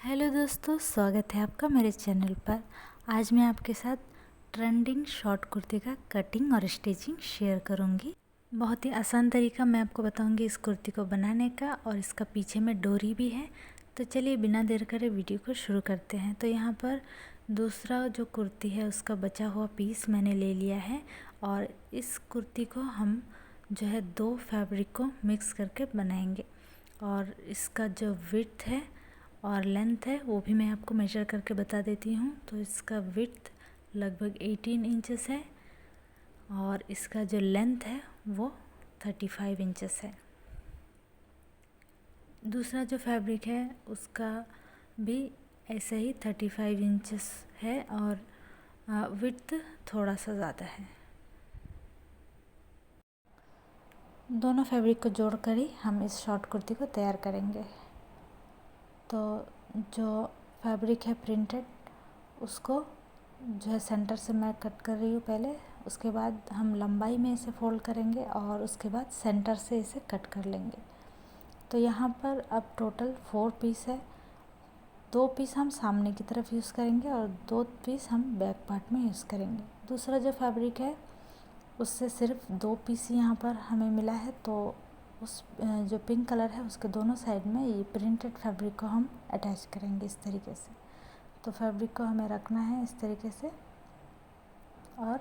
Hello दोस्तों, स्वागत है आपका मेरे चैनल पर। आज मैं आपके साथ ट्रेंडिंग शॉर्ट कुर्ती का कटिंग और स्टिचिंग शेयर करूंगी। बहुत ही आसान तरीका मैं आपको बताऊंगी इस कुर्ती को बनाने का, और इसका पीछे में डोरी भी है। तो चलिए बिना देर करे वीडियो को शुरू करते हैं। तो यहाँ पर दूसरा जो कुर्ती है उसका बचा हुआ पीस मैंने ले लिया है, और इस कुर्ती को हम जो है 2 फैब्रिक को मिक्स करके बनाएंगे। और इसका जो विड्थ है और लेंथ है वो भी मैं आपको मेजर करके बता देती हूँ। तो इसका विड्थ लगभग 18 इंचेस है, और इसका जो लेंथ है वो 35 इंचेस है। दूसरा जो फैब्रिक है उसका भी ऐसे ही 35 इंचेस है, और विड्थ थोड़ा सा ज़्यादा है। दोनों फैब्रिक को जोड़कर ही हम इस शॉर्ट कुर्ती को तैयार करेंगे। तो जो फैब्रिक है प्रिंटेड, उसको जो है सेंटर से मैं कट कर रही हूँ पहले। उसके बाद हम लंबाई में इसे फोल्ड करेंगे और उसके बाद सेंटर से इसे कट कर लेंगे। तो यहाँ पर अब टोटल 4 पीस है। 2 पीस हम सामने की तरफ यूज़ करेंगे और 2 पीस हम बैक पार्ट में यूज़ करेंगे। दूसरा जो फैब्रिक है उससे सिर्फ 2 पीस यहाँ पर हमें मिला है। तो उस जो पिंक कलर है उसके दोनों साइड में ये प्रिंटेड फैब्रिक को हम अटैच करेंगे इस तरीके से। तो फैब्रिक को हमें रखना है इस तरीके से और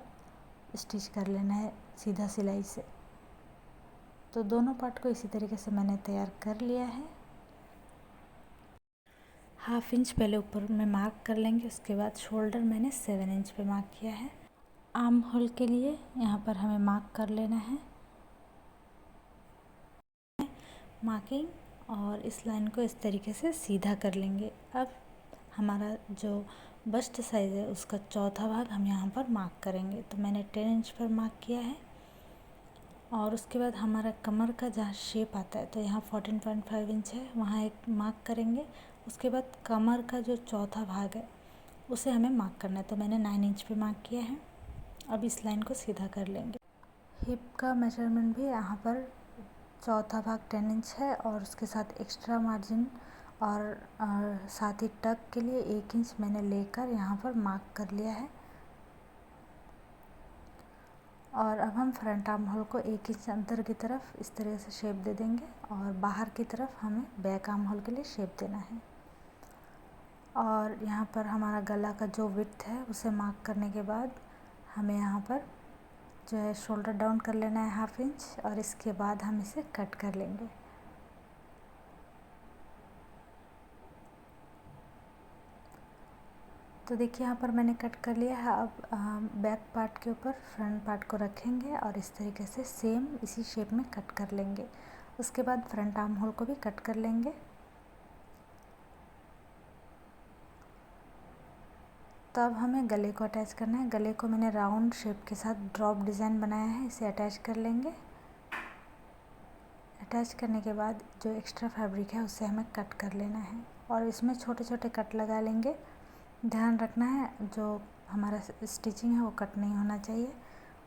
स्टिच कर लेना है सीधा सिलाई से। तो दोनों पार्ट को इसी तरीके से मैंने तैयार कर लिया है। 1/2 इंच पहले ऊपर में मार्क कर लेंगे। उसके बाद शोल्डर मैंने 7 इंच पे मार्क किया है। आर्म होल के लिए यहाँ पर हमें मार्क कर लेना है मार्किंग, और इस लाइन को इस तरीके से सीधा कर लेंगे। अब हमारा जो बस्ट साइज़ है उसका चौथा भाग हम यहाँ पर मार्क करेंगे। तो मैंने 10 इंच पर मार्क किया है, और उसके बाद हमारा कमर का जहाँ शेप आता है तो यहाँ 14.5 इंच है, वहाँ एक मार्क करेंगे। उसके बाद कमर का जो चौथा भाग है उसे हमें मार्क करना है। तो मैंने 9 इंच पे मार्क किया है। अब इस लाइन को सीधा कर लेंगे। हिप का मेजरमेंट भी यहाँ पर चौथा भाग 10 इंच है, और उसके साथ एक्स्ट्रा मार्जिन और साथ ही टक के लिए 1 इंच मैंने लेकर यहाँ पर मार्क कर लिया है। और अब हम फ्रंट आर्म होल को 1 इंच अंदर की तरफ इस तरह से शेप दे देंगे, और बाहर की तरफ हमें बैक आर्म होल के लिए शेप देना है। और यहाँ पर हमारा गला का जो विड्थ है उसे मार्क करने के बाद हमें यहाँ पर जो है शोल्डर डाउन कर लेना है 1/2 इंच, और इसके बाद हम इसे कट कर लेंगे। तो देखिए यहाँ पर मैंने कट कर लिया है। अब बैक पार्ट के ऊपर फ्रंट पार्ट को रखेंगे और इस तरीके से सेम इसी शेप में कट कर लेंगे। उसके बाद फ्रंट आर्म होल को भी कट कर लेंगे। तो अब हमें गले को अटैच करना है। गले को मैंने राउंड शेप के साथ ड्रॉप डिज़ाइन बनाया है, इसे अटैच कर लेंगे। अटैच करने के बाद जो एक्स्ट्रा फैब्रिक है उसे हमें कट कर लेना है, और इसमें छोटे छोटे कट लगा लेंगे। ध्यान रखना है जो हमारा स्टिचिंग है वो कट नहीं होना चाहिए।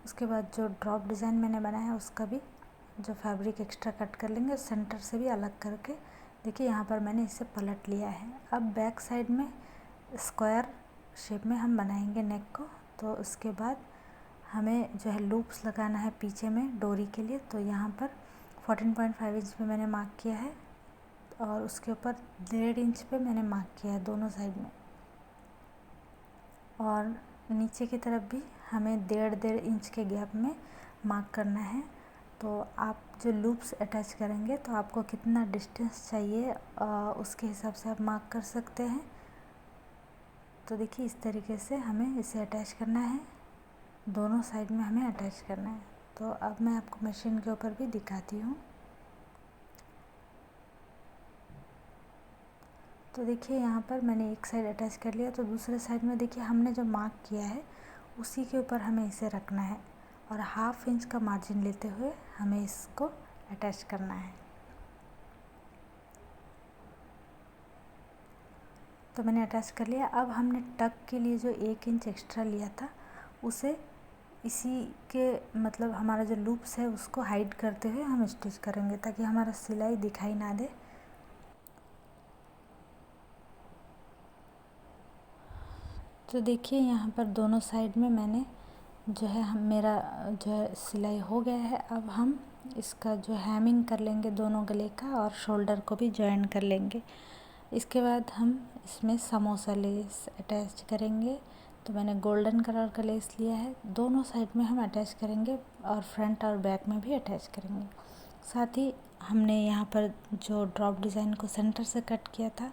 उसके बाद जो ड्रॉप डिज़ाइन मैंने बनाया है उसका भी जो फैब्रिक एक्स्ट्रा कट कर लेंगे, सेंटर से भी अलग करके। देखिए यहाँ पर मैंने इसे पलट लिया है। अब बैक साइड में स्क्वायर शेप में हम बनाएंगे नेक को। तो उसके बाद हमें जो है लूप्स लगाना है पीछे में डोरी के लिए। तो यहाँ पर 14.5 इंच पे मैंने मार्क किया है, और उसके ऊपर 1.5 इंच पे मैंने मार्क किया है दोनों साइड में। और नीचे की तरफ भी हमें 1.5 इंच के गैप में मार्क करना है। तो आप जो लूप्स अटैच करेंगे तो आपको कितना डिस्टेंस चाहिए उसके हिसाब से आप मार्क कर सकते हैं। तो देखिए इस तरीके से हमें इसे अटैच करना है, दोनों साइड में हमें अटैच करना है। तो अब मैं आपको मशीन के ऊपर भी दिखाती हूँ। तो देखिए यहाँ पर मैंने एक साइड अटैच कर लिया, तो दूसरे साइड में देखिए हमने जो मार्क किया है उसी के ऊपर हमें इसे रखना है, और 1/2 इंच का मार्जिन लेते हुए हमें इसको अटैच करना है। तो मैंने अटैच कर लिया। अब हमने टक के लिए जो 1 इंच एक्स्ट्रा लिया था उसे इसी के मतलब हमारा जो लूप्स है उसको हाइड करते हुए हम स्टिच करेंगे, ताकि हमारा सिलाई दिखाई ना दे। तो देखिए यहाँ पर दोनों साइड में मैंने जो है मेरा जो है सिलाई हो गया है। अब हम इसका जो हैमिंग कर लेंगे दोनों गले का और शोल्डर को भी जॉइन कर लेंगे। इसके बाद हम इसमें समोसा लेस अटैच करेंगे। तो मैंने गोल्डन कलर का लेस लिया है, दोनों साइड में हम अटैच करेंगे और फ्रंट और बैक में भी अटैच करेंगे। साथ ही हमने यहाँ पर जो ड्रॉप डिज़ाइन को सेंटर से कट किया था,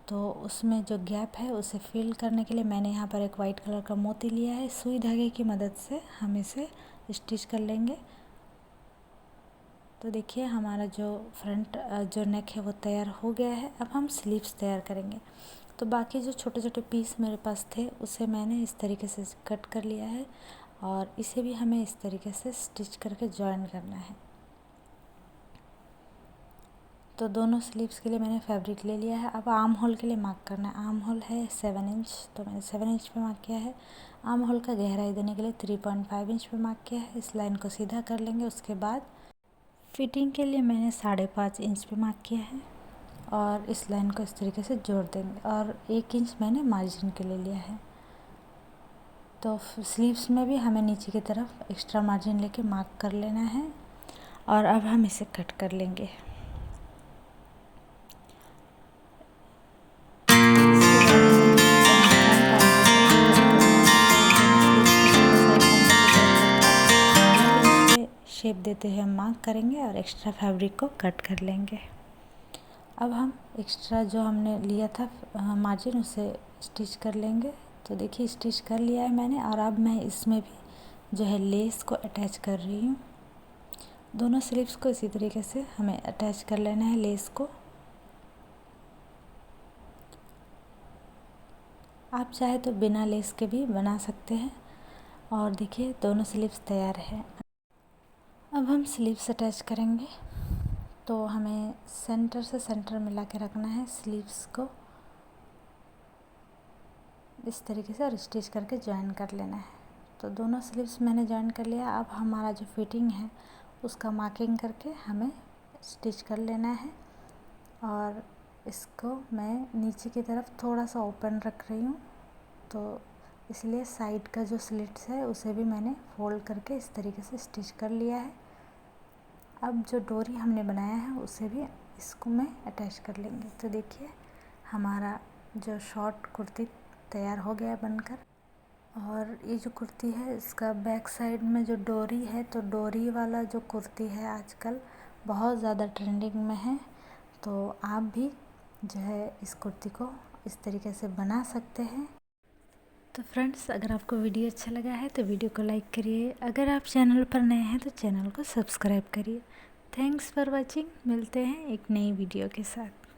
तो उसमें जो गैप है उसे फिल करने के लिए मैंने यहाँ पर एक वाइट कलर का मोती लिया है। सुई धागे की मदद से हम इसे स्टिच कर लेंगे। तो देखिए हमारा जो फ्रंट जो नेक है वो तैयार हो गया है। अब हम स्लीव्स तैयार करेंगे। तो बाकी जो छोटे छोटे पीस मेरे पास थे उसे मैंने इस तरीके से कट कर लिया है और इसे भी हमें इस तरीके से स्टिच करके जॉइन करना है। तो दोनों स्लीव्स के लिए मैंने फैब्रिक ले लिया है। अब आर्म होल के लिए मार्क करना है। आर्म होल है 7 इंच, तो मैंने 7 इंच पे मार्क किया है। आर्म होल का गहराई देने के लिए 3.5 इंच पे मार्क किया है। इस लाइन को सीधा कर लेंगे। उसके बाद फिटिंग के लिए मैंने 5.5 इंच पे मार्क किया है और इस लाइन को इस तरीके से जोड़ देंगे और 1 इंच मैंने मार्जिन के लिए लिया है। तो स्लीव्स में भी हमें नीचे की तरफ एक्स्ट्रा मार्जिन लेके मार्क कर लेना है और अब हम इसे कट कर लेंगे। शेप देते हुए हम मार्क करेंगे और एक्स्ट्रा फैब्रिक को कट कर लेंगे। अब हम एक्स्ट्रा जो हमने लिया था मार्जिन उसे स्टिच कर लेंगे। तो देखिए स्टिच कर लिया है मैंने और अब मैं इसमें भी जो है लेस को अटैच कर रही हूँ। दोनों स्लीव्स को इसी तरीके से हमें अटैच कर लेना है लेस को। आप चाहे तो बिना लेस के भी बना सकते हैं। और देखिए दोनों स्लीव्स तैयार है। अब हम स्लीव्स अटैच करेंगे। तो हमें सेंटर से सेंटर मिला के रखना है स्लीव्स को इस तरीके से और स्टिच करके जॉइन कर लेना है। तो दोनों स्लीव्स मैंने जॉइन कर लिया। अब हमारा जो फिटिंग है उसका मार्किंग करके हमें स्टिच कर लेना है और इसको मैं नीचे की तरफ थोड़ा सा ओपन रख रही हूँ, तो इसलिए साइड का जो स्लिट्स है उसे भी मैंने फोल्ड करके इस तरीके से स्टिच कर लिया है। अब जो डोरी हमने बनाया है उसे भी इसको में अटैच कर लेंगे। तो देखिए हमारा जो शॉर्ट कुर्ती तैयार हो गया बनकर। और ये जो कुर्ती है इसका बैक साइड में जो डोरी है, तो डोरी वाला जो कुर्ती है आजकल बहुत ज़्यादा ट्रेंडिंग में है। तो आप भी जो है इस कुर्ती को इस तरीके से बना सकते हैं। तो फ्रेंड्स, अगर आपको वीडियो अच्छा लगा है तो वीडियो को लाइक करिए। अगर आप चैनल पर नए हैं तो चैनल को सब्सक्राइब करिए। Thanks for watching. मिलते हैं एक नई वीडियो के साथ।